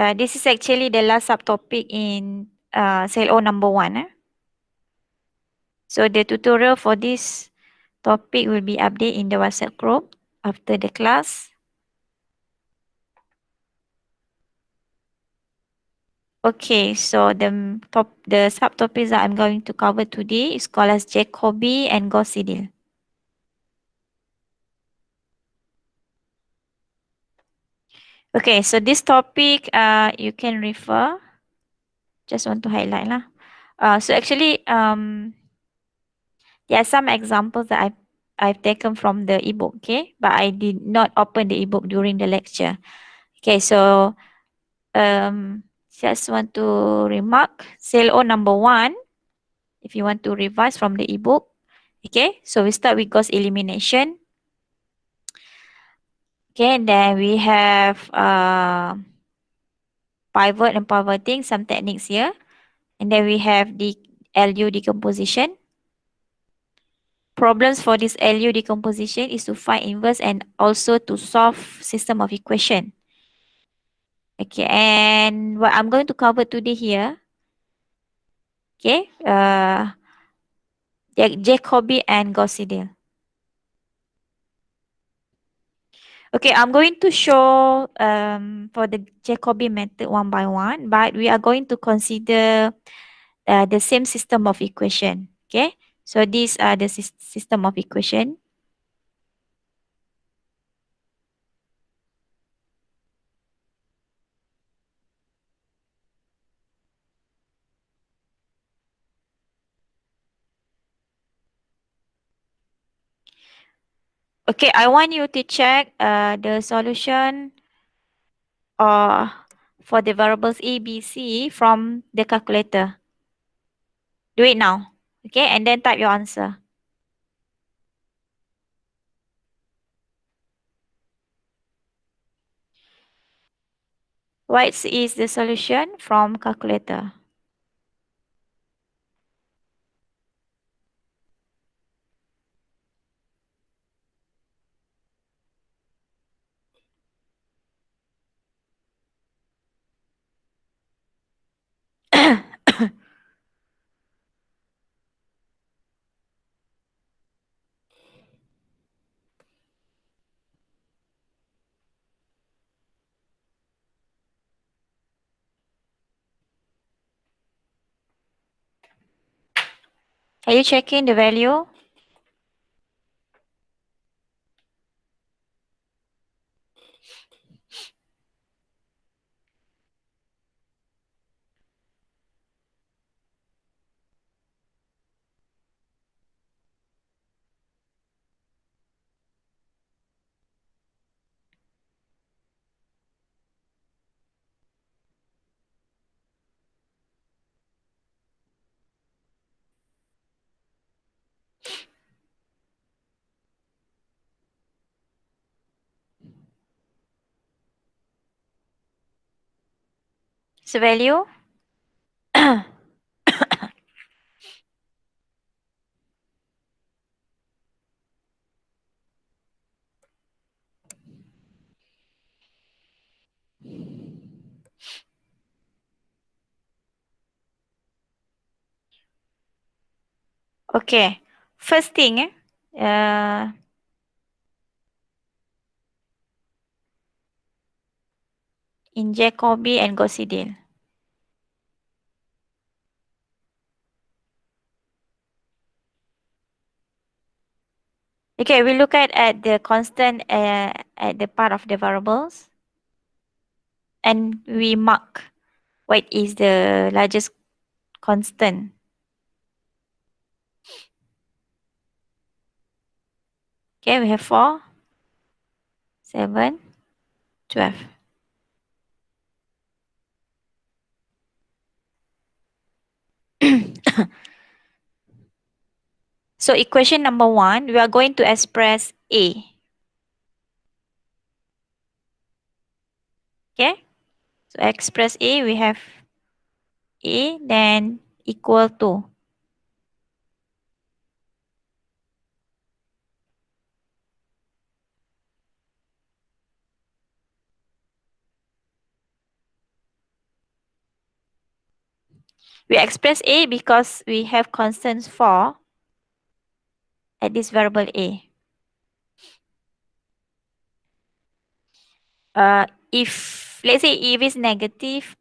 This is actually the last subtopic in CLO number 1. So the tutorial for this topic will be updated in the WhatsApp group after the class. Okay, so the subtopics that I'm going to cover today is called as Jacobi and Gauss. Okay, so this topic you can refer. Just want to highlight lah. So actually there are some examples that I've taken from the ebook, okay? But I did not open the ebook during the lecture. Okay, so just want to remark CLO number 1, if you want to revise from the ebook. Okay, so we start with Gauss elimination. Okay, and then we have pivot and pivoting, some techniques here. And then we have the LU decomposition. Problems for this LU decomposition is to find inverse and also to solve system of equation. Okay, and what I'm going to cover today here, okay, Jacobi and Gauss. Okay, I'm going to show for the Jacobi method one by one, but we are going to consider the same system of equation. Okay, so these are the system of equation. Okay, I want you to check the solution for the variables A, B, C from the calculator. Do it now. Okay, and then type your answer. What is the solution from calculator? Are you checking the value? It's a value. Okay. First thing, in Jacobi and Gauss. Okay, we look at the constant at the part of the variables, and we mark what is the largest constant. Okay, we have 4, 7, 12. So equation number 1, we are going to express A. Okay, so express A, we have A, then equal to. We express A because we have constants 4 at this variable A. If let's say if it's negative,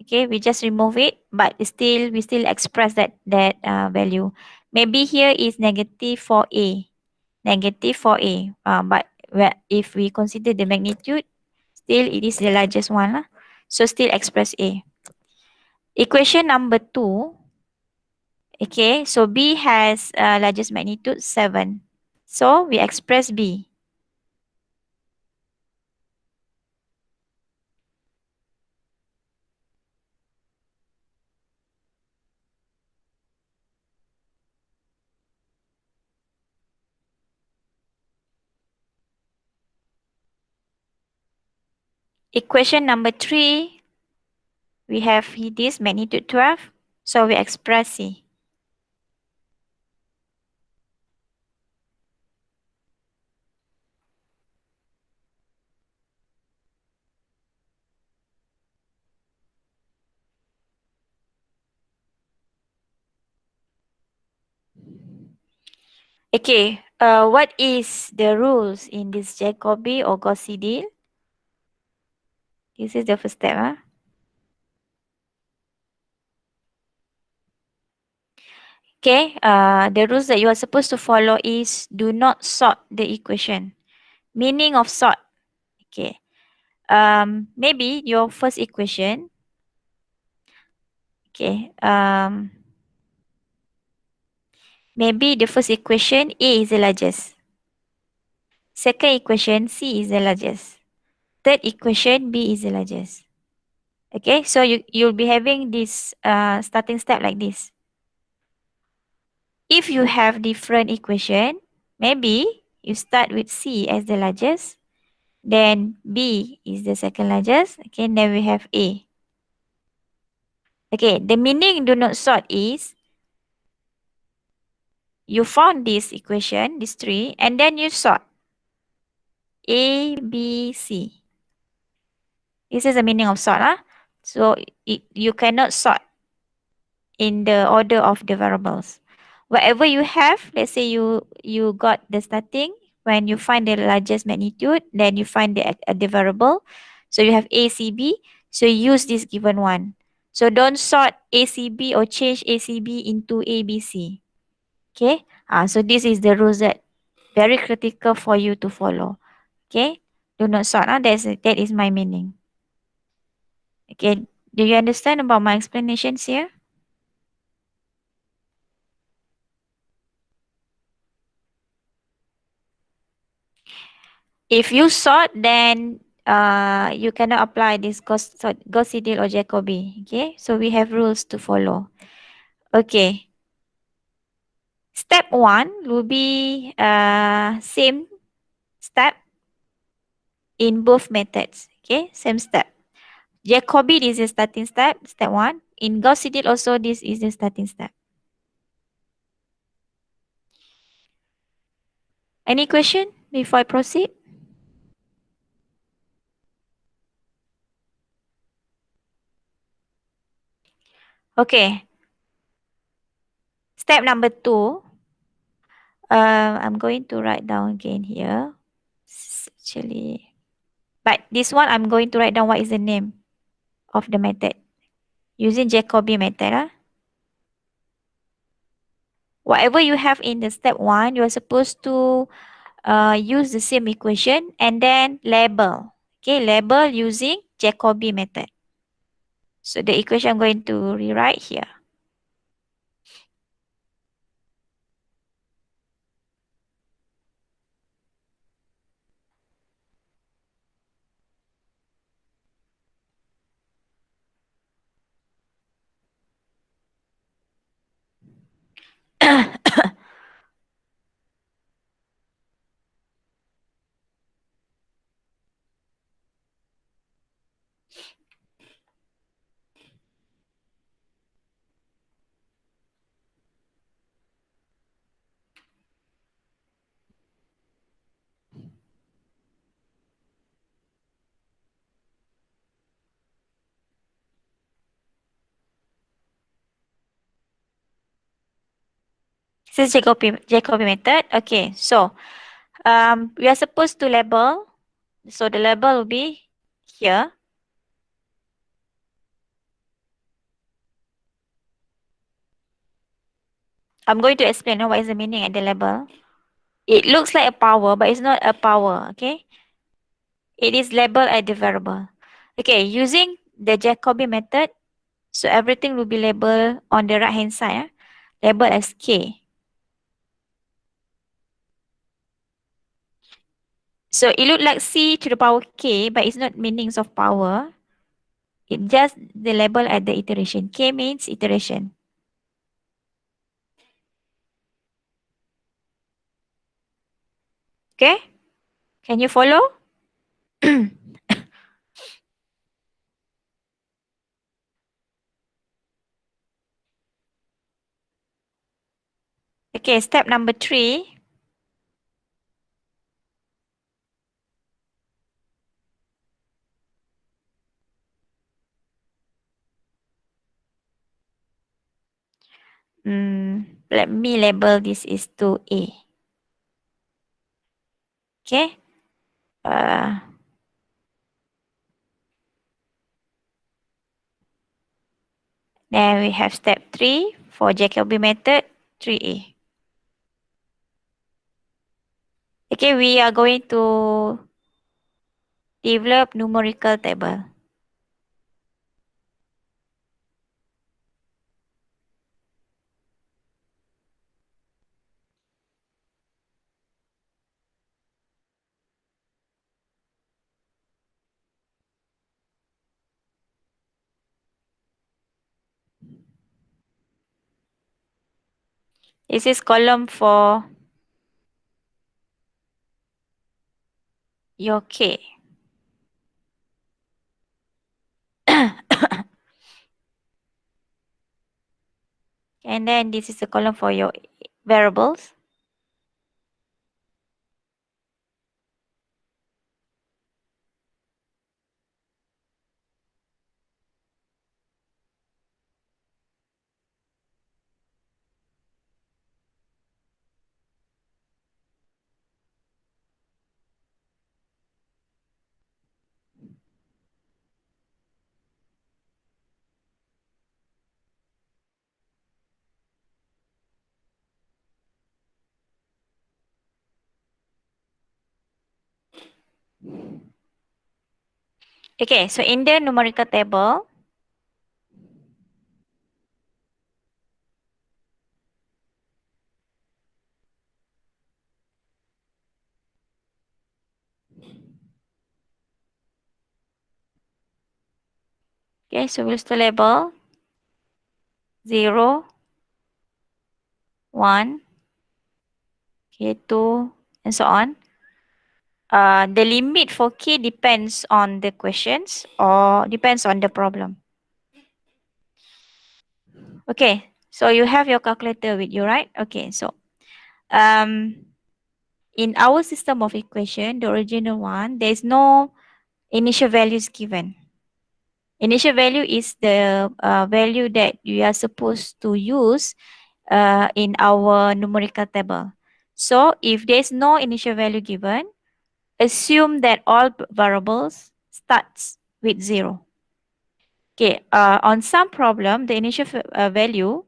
okay, we just remove it, but still we still express that value. Maybe here is negative for A, negative for A. But if we consider the magnitude, still it is the largest one lah. So still express A. Equation number 2. Okay, so B has largest magnitude 7. So we express B. Equation number 3, we have this magnitude 12. So we express C. Okay, what is the rules in this Jacobi or Gauss Seidel? This is the first step. Okay, the rules that you are supposed to follow is do not sort the equation. Meaning of sort. Okay. Maybe your first equation. Okay. Maybe the first equation A is the largest. Second equation C is the largest. Third equation B is the largest. Okay, so you'll be having this starting step like this. If you have different equation, maybe you start with C as the largest, then B is the second largest, okay, then we have A. Okay, the meaning do not sort is you found this equation, this three, and then you sort A, B, C. This is the meaning of sort. So you cannot sort in the order of the variables. Whatever you have, let's say you got the starting, when you find the largest magnitude, then you find the variable. So you have ACB, so use this given one. So don't sort ACB or change ACB into ABC. Okay, so this is the rules that very critical for you to follow. Okay, do not sort. That is my meaning. Okay, do you understand about my explanations here? If you sort, then you cannot apply this Gauss Seidel or Jacobi. Okay, so we have rules to follow. Okay, step 1 will be same step in both methods. Okay, same step. Jacobi, this is starting step, step 1. In Gauss Seidel also, this is the starting step. Any question before I proceed? Okay, step number 2. I'm going to write down again here. Actually, but this one I'm going to write down what is the name of the method. Using Jacobi method. Whatever you have in the step 1, you are supposed to use the same equation and then label. Okay, label using Jacobi method. So the equation I'm going to rewrite here. This is Jacobi method. Okay, so we are supposed to label. So the label will be here. I'm going to explain what is the meaning at the label. It looks like a power, but it's not a power, okay? It is labeled as the variable. Okay, using the Jacobi method, so everything will be labeled on the right hand side, labeled as K. So it looks like C to the power K, but it's not meanings of power. It just the label at the iteration. K means iteration. Okay? Can you follow? Okay, step number 3. Let me label this is to A. Okay? Uh, then we have step 3 for Jacobi method 3A. Okay, we are going to develop numerical table. This is column for your K. And then this is a column for your variables. Okay, so in the numerical table, okay, so we'll still label 0, 1, okay, 2, and so on. The limit for K depends on the questions or depends on the problem. Okay, so you have your calculator with you, right? Okay, so um, in our system of equation, the original one, there is no initial values given. Initial value is the value that you are supposed to use in our numerical table. So if there is no initial value given, assume that all variables starts with 0. Okay, on some problem, the initial value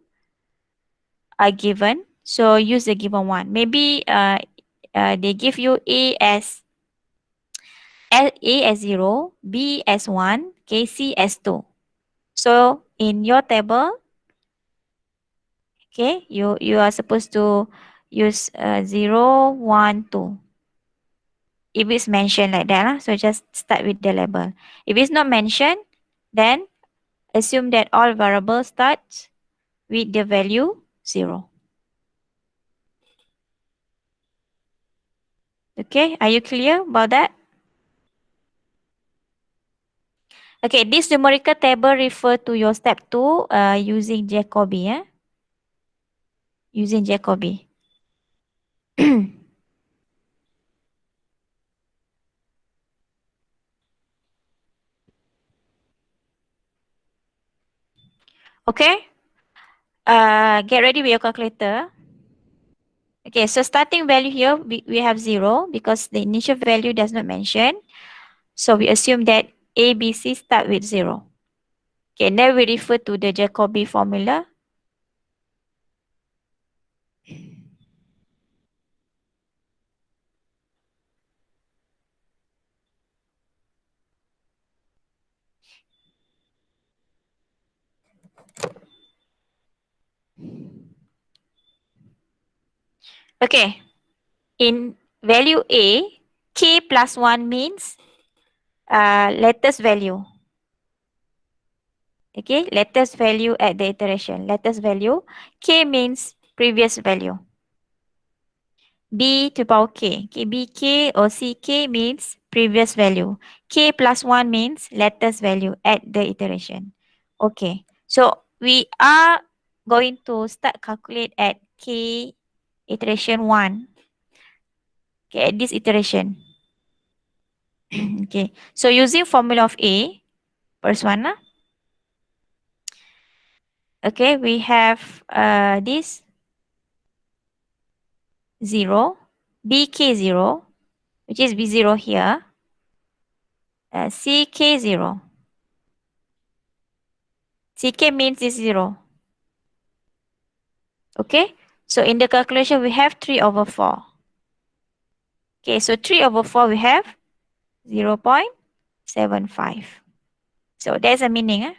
are given. So use the given one. Maybe they give you A as 0, B as 1, okay, C as 2. So in your table, okay, you are supposed to use 0, 1, 2. If it's mentioned like that, so just start with the label. If it's not mentioned, then assume that all variables start with the value 0. Okay, are you clear about that? Okay, this numerical table refer to your step 2 using Jacobi. Using Jacobi. Okay, get ready with your calculator. Okay, so starting value here, we have 0 because the initial value does not mention. So we assume that A, B, C start with 0. Okay, now we refer to the Jacobi formula. Okay, in value A, K plus 1 means latest value. Okay, latest value at the iteration. Latest value. K means previous value. B to power K. Okay, BK or CK means previous value. K plus 1 means latest value at the iteration. Okay, so we are going to start calculate at K iteration 1. Okay, at this iteration. Okay, so using formula of A, first one. Okay, we have this 0, BK0, which is B0 here, CK0. CK means this 0. Okay, so in the calculation, we have 3 over 4. Okay, so 3 over 4, we have 0.75. So there's a meaning.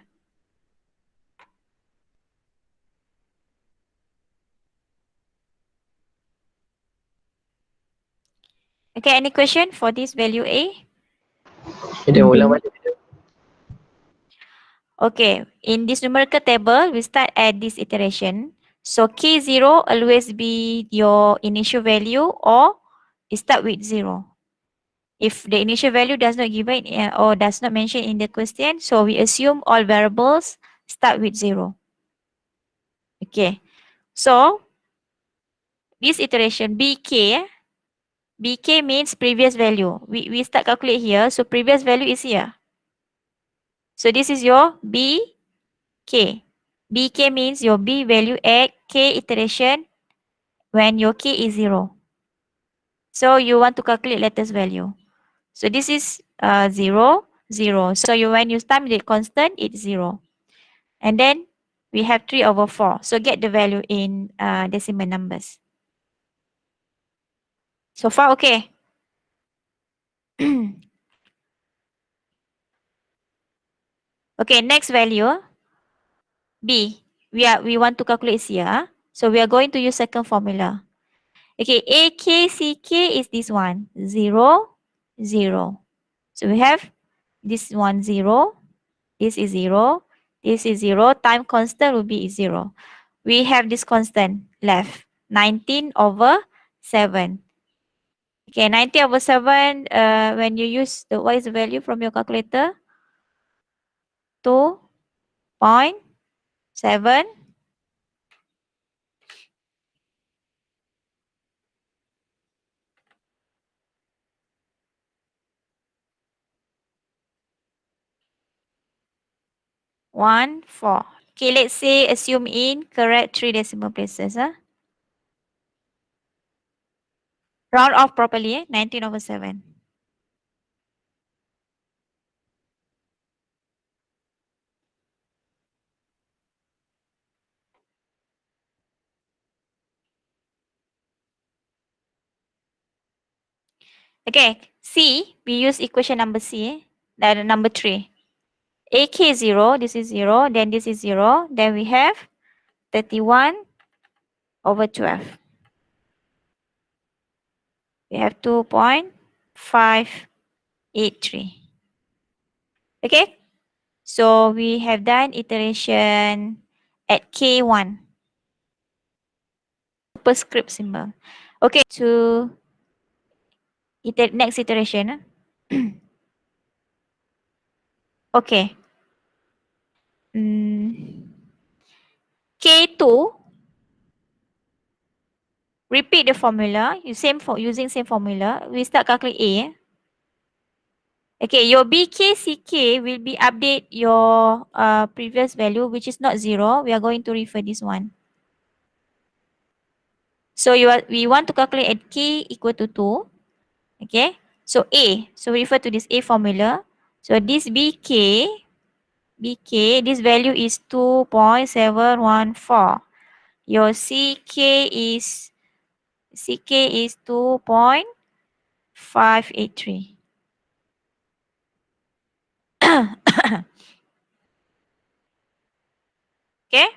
Okay, any question for this value A? Dia ulang balik. Okay, in this numerical table, we start at this iteration. So K0 always be your initial value or it start with 0. If the initial value does not given or does not mention in the question, so we assume all variables start with 0. Okay, so this iteration BK, BK means previous value. We start calculate here, so previous value is here. So this is your BK. BK means your B value at K iteration when your K is 0. So you want to calculate latest value. So this is 0, 0. So when you time the constant, it's 0. And then we have 3 over 4. So get the value in decimal numbers. So far, okay. Okay, next value, B. We want to calculate here. So we are going to use second formula. Okay, AKCK is this one. 0, 0. So we have this one 0. This is 0. This is 0. Time constant will be 0. We have this constant left. 19 over 7. Okay, 90 over 7, when you use the what is the value from your calculator? 2.7. 1, 4. Okay, let's say assume in correct 3 decimal places. Round off properly, 19 over 7. Okay, C, we use equation number C, that number 3. AK 0, this is 0, then this is 0, then we have 31 over 12. We have 2.583. Okay, so we have done iteration at K1. Superscript symbol. Okay, to next iteration. Okay. K2, repeat the formula. Using same formula. We start calculate A. Okay, your BKCK will be update your previous value, which is not 0. We are going to refer this one. So we want to calculate at k equal to 2. Okay. So A. So refer to this A formula. So this BK, this value is 2.714. Your CK is 2.583. Okay.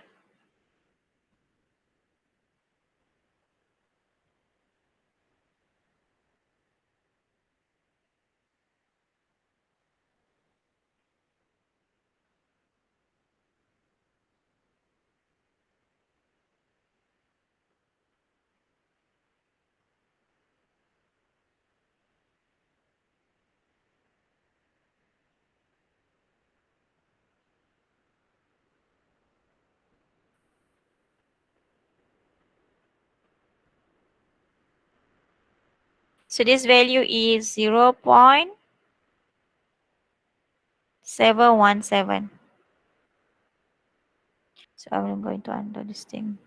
So this value is 0.717. So I'm going to undo this thing.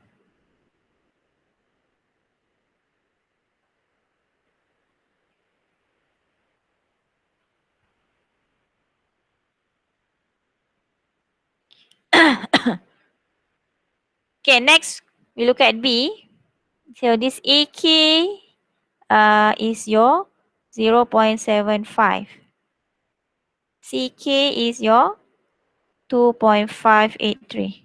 Okay, next we look at B. So this AK is your 0.75. CK is your 2.583.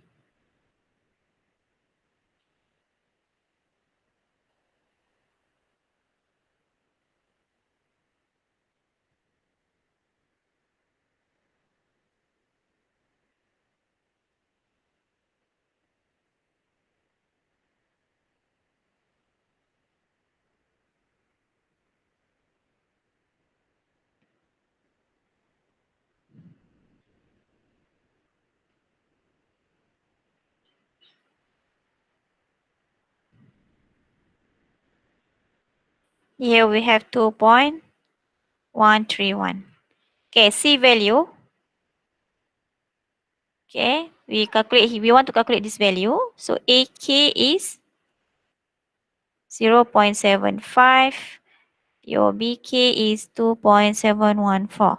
Here we have 2.131. Okay, C value. Okay, we want to calculate this value. So AK is 0.75. Your BK is 2.714.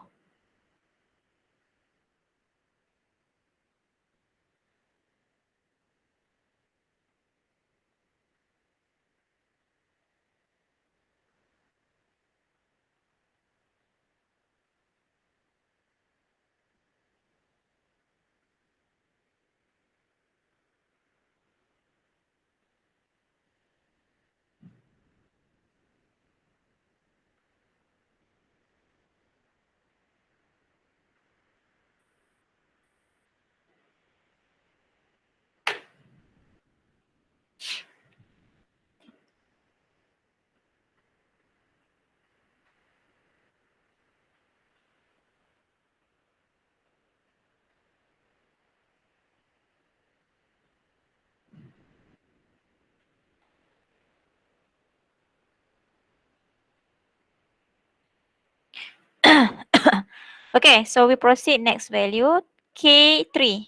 Okay, so we proceed next value K3.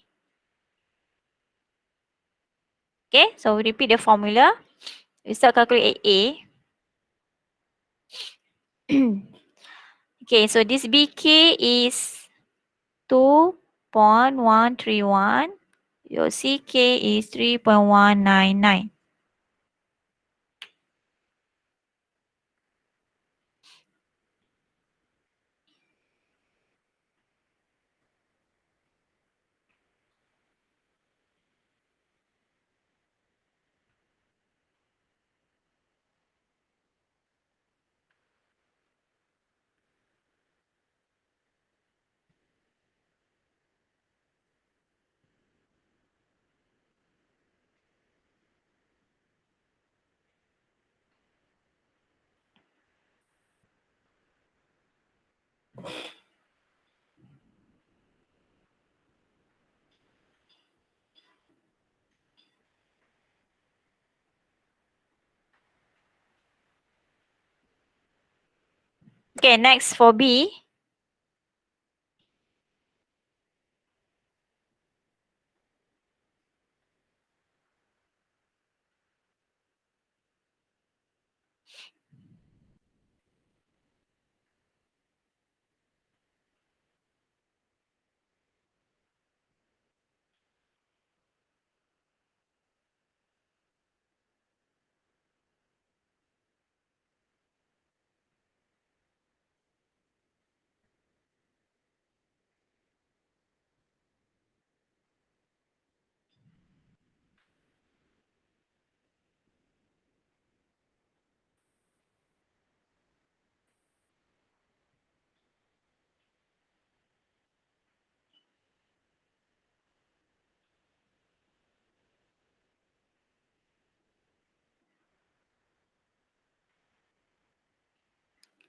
Okay, so we repeat the formula. We start calculate A. Okay, so this BK is 2.131. Your CK is 3.199. Okay, next for B.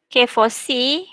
Okay, for C,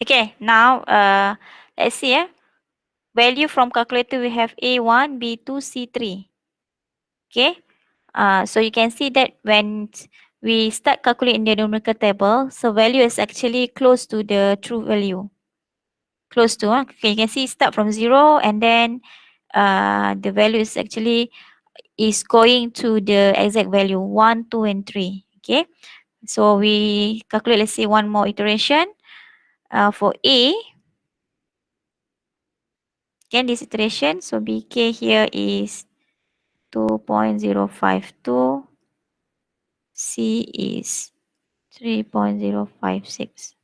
okay, now let's see. Value from calculator we have A1, B2, C3. Okay. So you can see that when we start calculating the numerical table, so value is actually close to the true value. Close to, okay, you can see start from 0 and then the value is actually is going to the exact value 1, 2, and 3. Okay. So we calculate, let's say, one more iteration. For A, again this iteration, so BK here is 2.052. C is 3.056.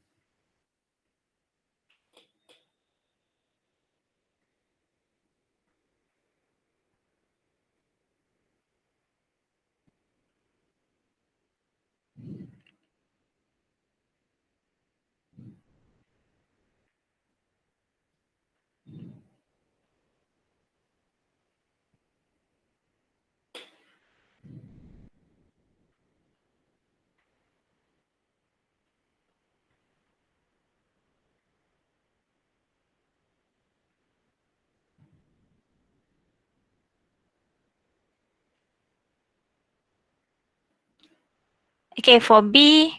Okay, for B,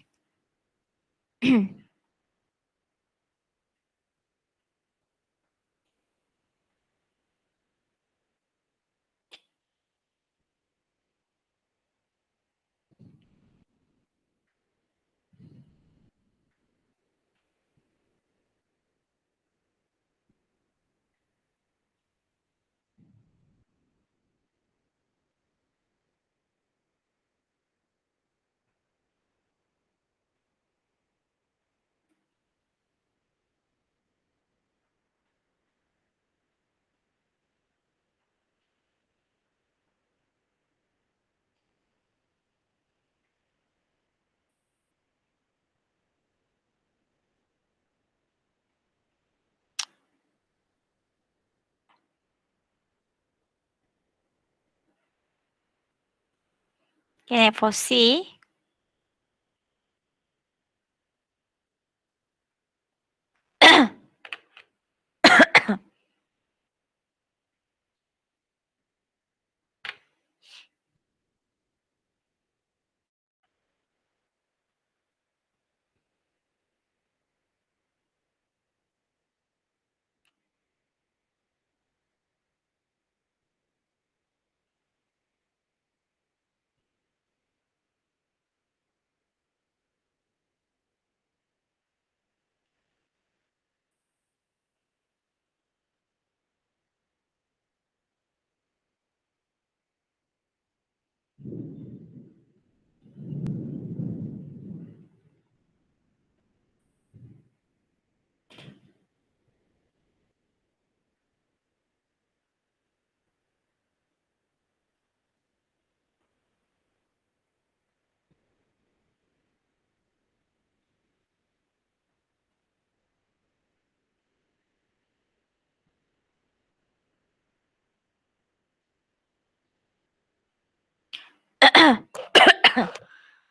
okay, for C,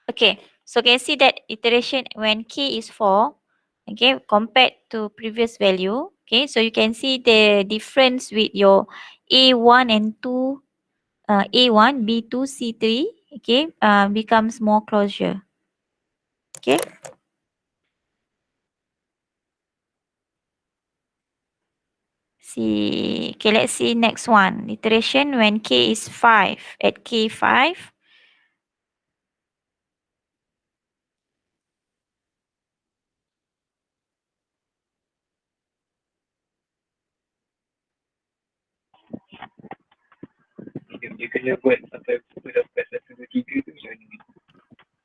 okay, so can you see that iteration when K is 4, okay, compared to previous value, okay, so you can see the difference with your A1 and 2 A1, B2, C3, okay, becomes more closure. Okay. See, okay, let's see next one. Iteration when K is 5. At K5, Dia kena buat sampai pukul dapat 1, 2, 3 tu macam mana?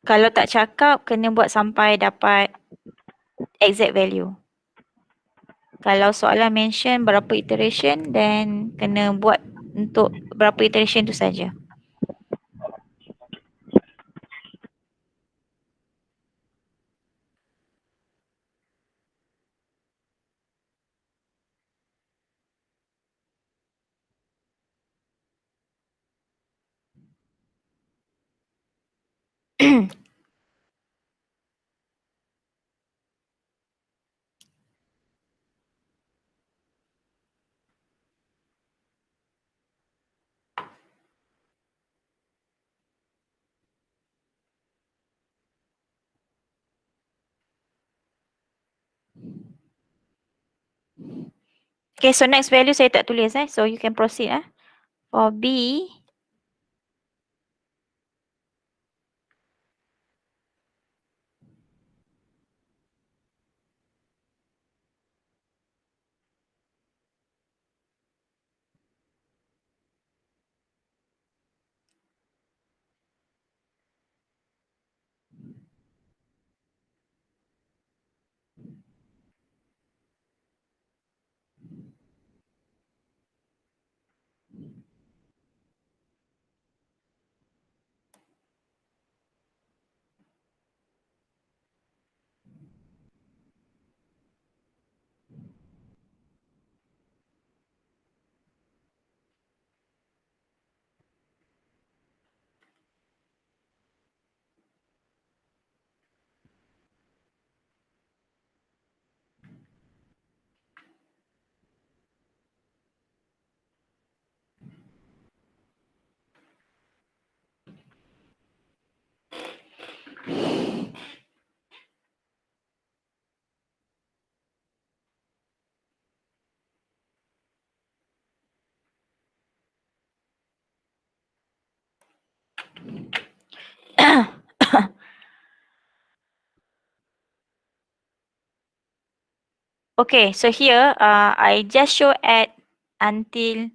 kalau tak cakap, kena buat sampai dapat exact value. Kalau soalan mention berapa iteration, then kena buat untuk berapa iteration tu saja. Okay, so next value saya tak tulis so you can proceed For B, okay, so here I just show at until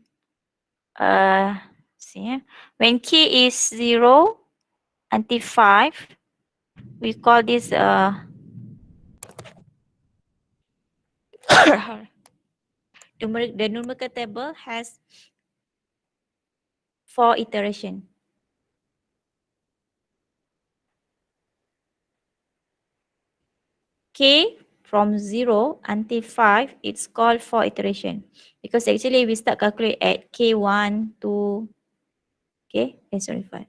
see when K is 0 until 5, we call this the numerical table has 4 iteration. K from 0 until 5, it's called 4 iteration. Because actually we start calculate at K1, 2, sorry, 5.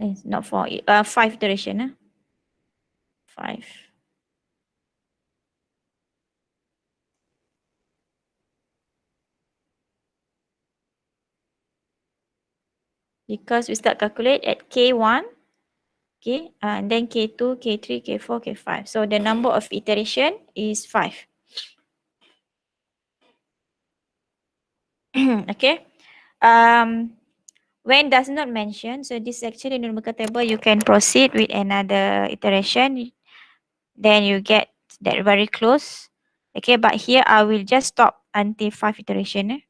It's not 4, 5 iteration. 5. Because we start calculate at K1, and then K2, K3, K4, K5. So the number of iteration is 5. Okay. When does not mention, so this is actually numerical table, you can proceed with another iteration. Then you get that very close. Okay, but here I will just stop until 5 iteration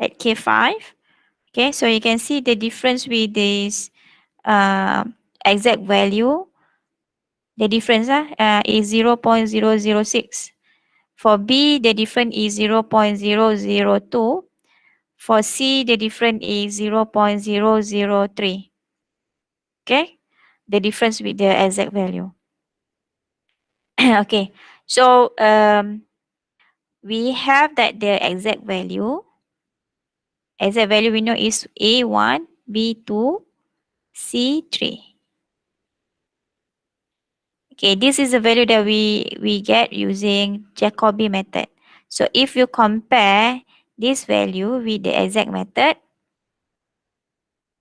at K5. Okay, so you can see the difference with this exact value. The difference is 0.006. For B, the difference is 0.002. For C, the difference is 0.003. Okay, the difference with the exact value. Okay, so we have that the exact value we know is A1, B2, C3. Okay, this is the value that we get using Jacobi method. So if you compare this value with the exact method,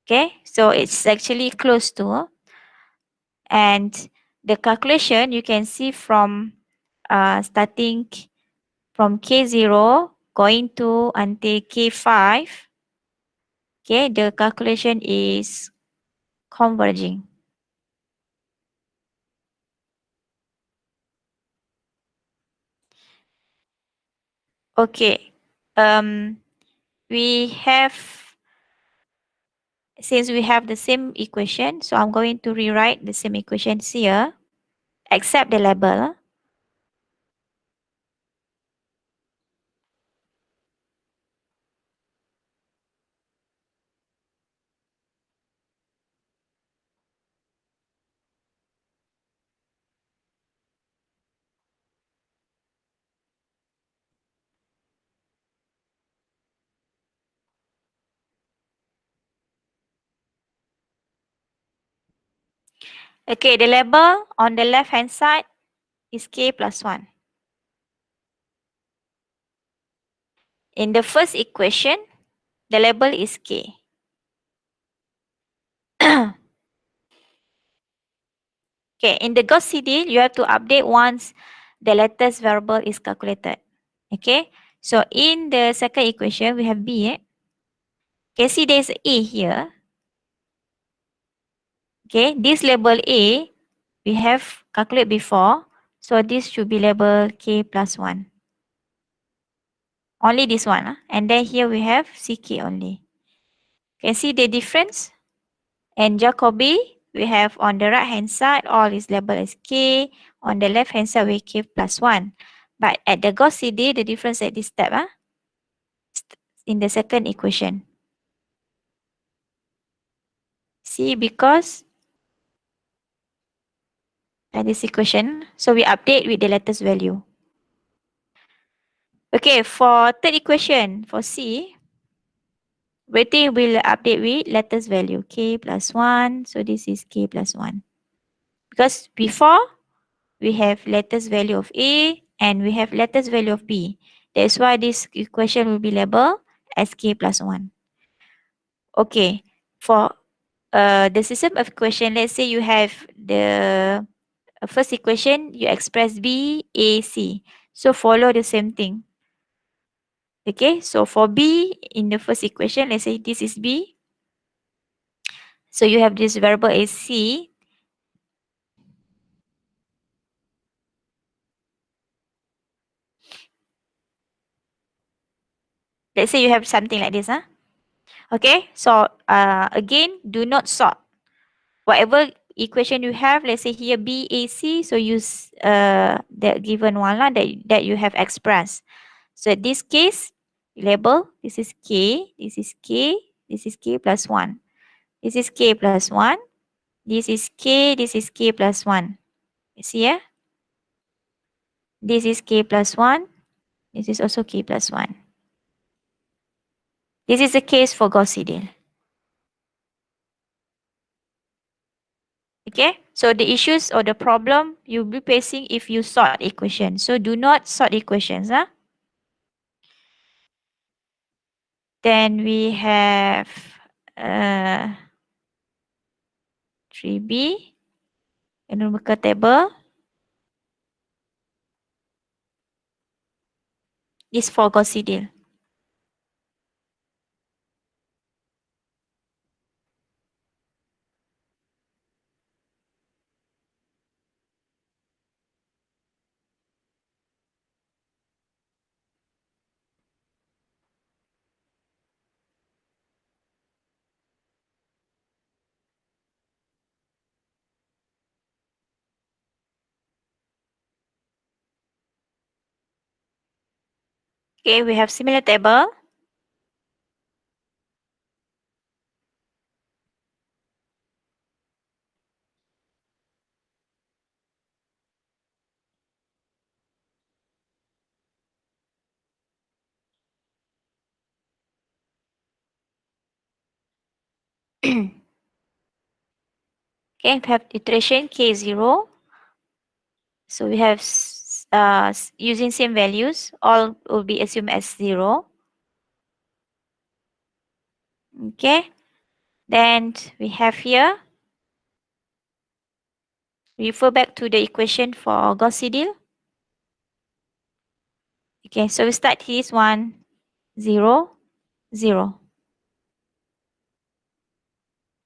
okay, so it's actually close to, and the calculation you can see from starting from K0 going to until K5, okay, the calculation is converging. Okay, um, we have, since we have the same equation, so I'm going to rewrite the same equations here, except the label. Okay, the label on the left hand side is K plus 1. In the first equation, the label is K. Okay, in the Gauss Seidel, you have to update once the latest variable is calculated. Okay, so in the second equation, we have B. Okay, see there's A here. Okay, this label A, we have calculated before. So this should be label K plus 1. Only this one. And then here we have CK only. Can see the difference? And Jacobi, we have on the right hand side, all is labeled as K. On the left hand side, we K plus 1. But at the Gauss CD, the difference at this step, in the second equation. See, because at this equation, so we update with the latest value. Okay, for third equation, for C, waiting will update with latest value, K plus 1. So this is K plus 1. Because before, we have latest value of A and we have latest value of B. That's why this equation will be labeled as K plus 1. Okay, for the system of equation, let's say you have the first equation, you express B, A, C. So follow the same thing. Okay, so for B in the first equation, let's say this is B. So you have this variable as C. Let's say you have something like this. Okay, so again, do not sort. Whatever equation you have, let's say here B, A, C, so use the given one that you have expressed. So in this case, label, this is K, this is K, this is K plus 1. This is K plus 1. This is K, this is K plus 1. You see here? This is K plus 1. This is also K plus 1. This is the case for Gauss Seidel. Okay, so the issues or the problem you'll be facing if you sort equations. So do not sort equations. Then we have uh, 3B, numerical table. This for Gauss Seidel. Okay, we have similar table. Okay, we have iteration K0. So we have using same values, all will be assumed as 0. Okay. Then we have here, refer back to the equation for Gauss Seidel. Okay, so we start this one, 0, 0.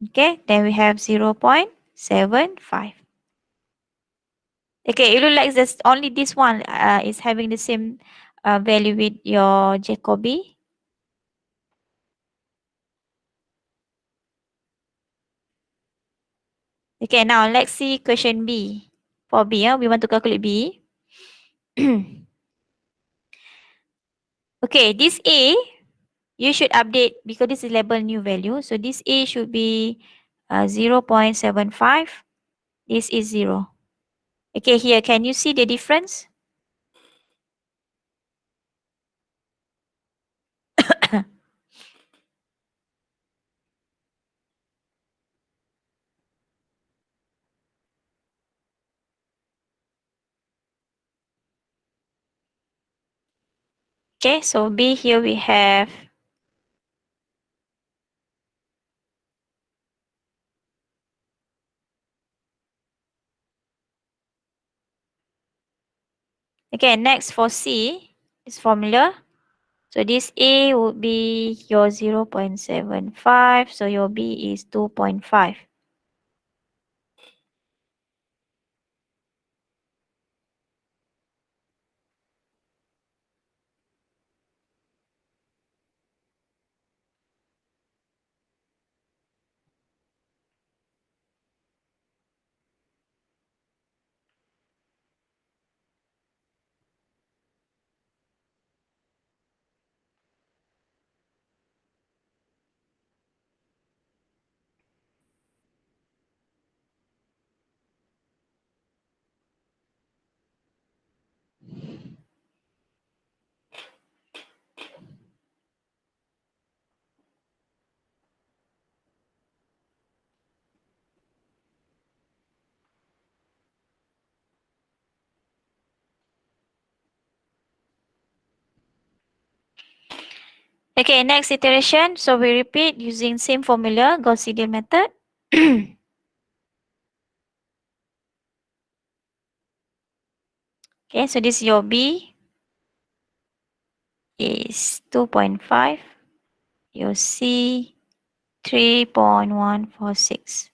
Okay, then we have 0.75. Okay, it looks like this only this one is having the same value with your Jacobi. Okay, now let's see question B. For B, we want to calculate B. Okay, this A, you should update because this is label new value. So this A should be 0.75. This is 0. Okay, here, can you see the difference? Okay, so B here we have, okay, next for C is formula. So this A would be your 0.75. So your B is 2.5. Okay, next iteration. So we repeat using same formula, Gauss-Seidel method. Okay, so this your B is 2.5. Your C 3.146.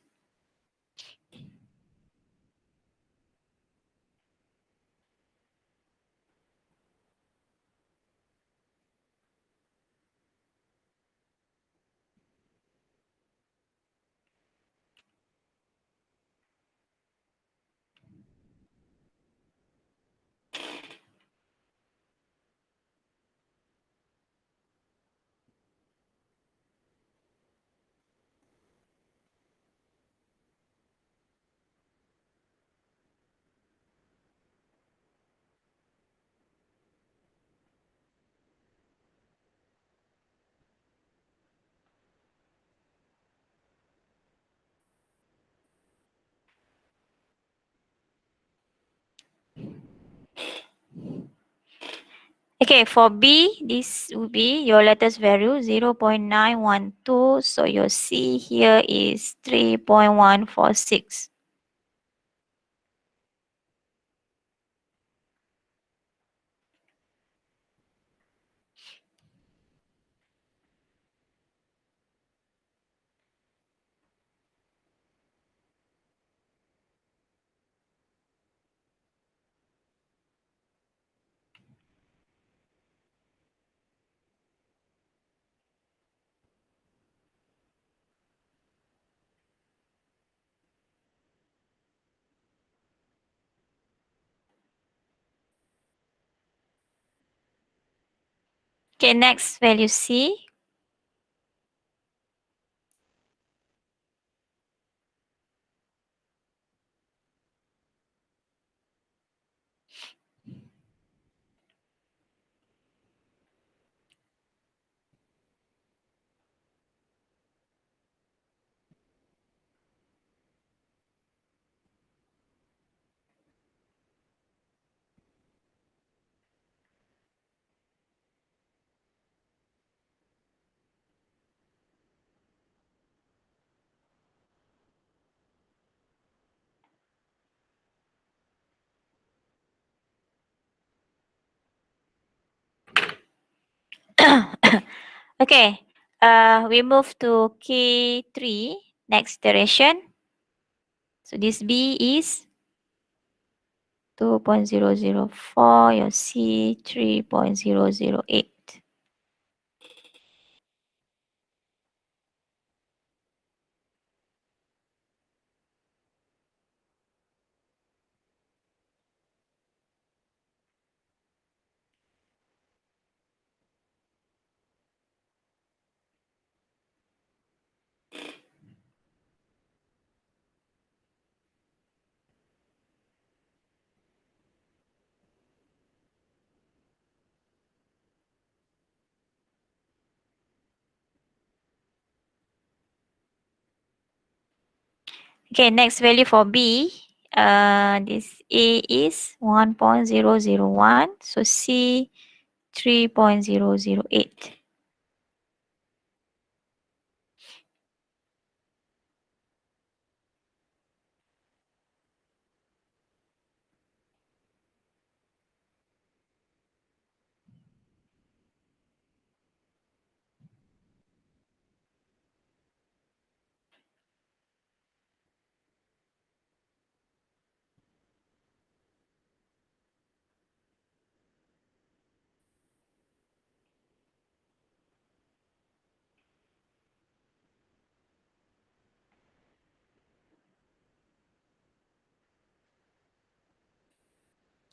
Okay, for B, this would be your latest value 0.912. So your C here is 3.146. Okay, next value C. Okay. We move to K3, next iteration. So this B is 2.004, your C 3.008. Okay, next value for B. This A is 1.001. So C 3.008.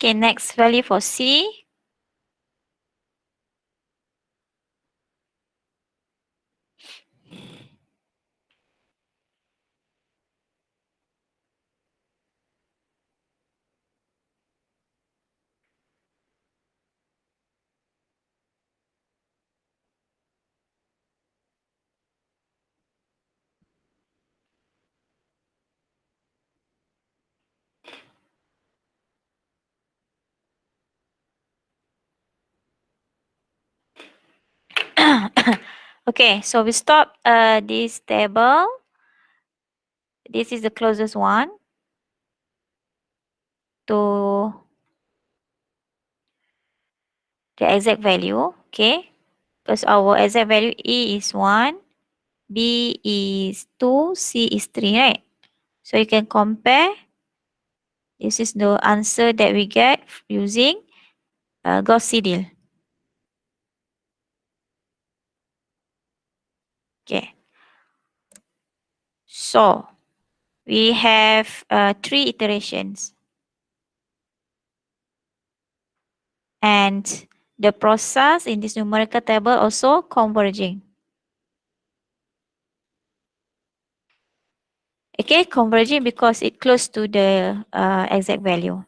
Okay, next value for C. Okay, so we stop this table. This is the closest one to the exact value. Okay, because our exact value A is 1, B is 2, C is 3, right? So you can compare. This is the answer that we get using Gauss Seidel. Okay, so we have three iterations, and the process in this numerical table also converging. Okay, converging because it close to the exact value.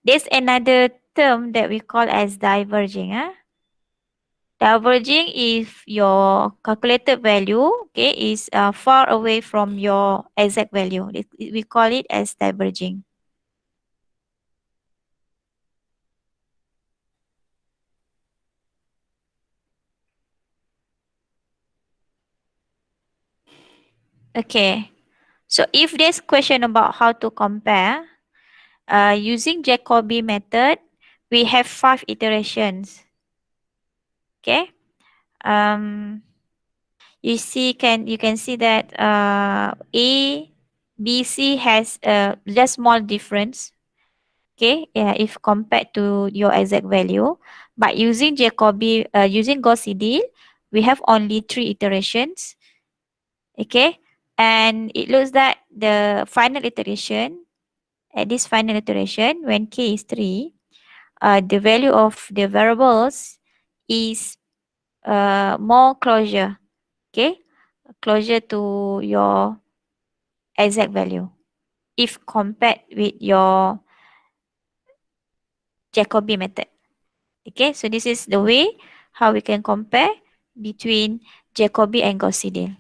There's another term that we call as diverging. Diverging if your calculated value, okay, is far away from your exact value. We call it as diverging. Okay. So if there's question about how to compare, using Jacobi method, we have 5 iterations. Okay. Um, you can see that A, B, C has just small difference. Okay, yeah, if compared to your exact value, but using Jacobi, using Gauss Seidel, we have only 3 iterations. Okay, and it looks that the final iteration, at this final iteration, when k is 3, the value of the variables is more closer. Okay, closer to your exact value if compared with your Jacobi method. Okay, so this is the way how we can compare between Jacobi and Gauss Seidel.